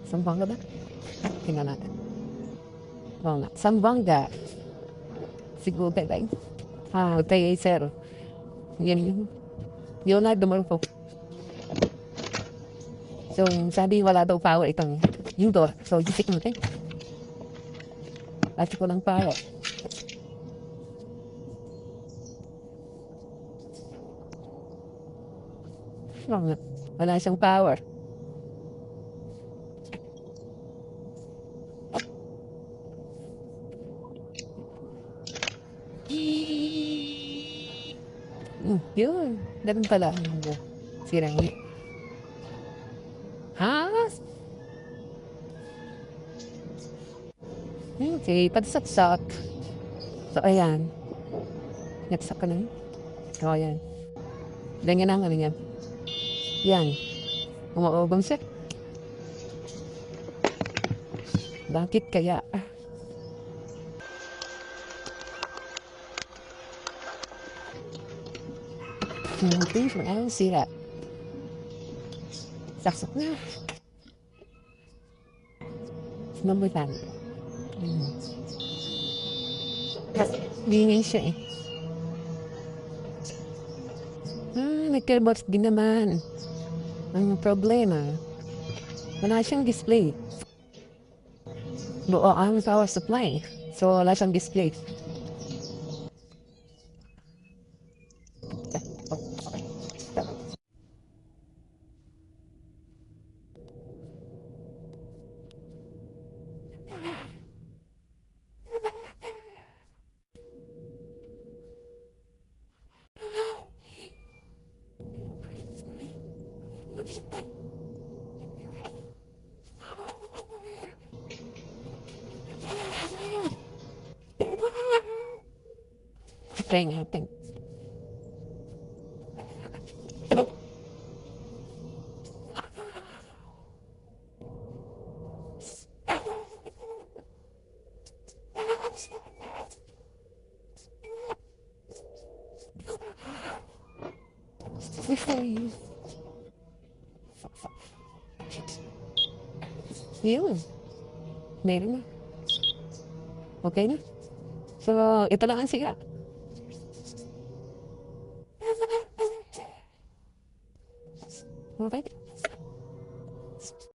Sambangga ba? Tingnan natin. Oo nga, Sambangga. Siguro ba? Tayo sir. Yan yun. Yun na dumarpo. So, sabi wala daw power itong yung door. So, isik natin. Lati ko ng power. Wala siyang power. Yun. Ganun pala. Sirang. Ha? Okay, padsaksak. So, ayan. Nagsak ka na. So, ayan. Ganyan ang ano yan. Yan. Umaobang siya. Bakit kaya? Hindi mo ang sira. Saksak na. Mamutan. Bingin siya eh. Nagkabot din naman. Ang problema, wala siyang display. Buo ang power supply. So, wala siyang display. Try natin. Yun. Meron na. Okay na. So, ito lang ang siga. Okay.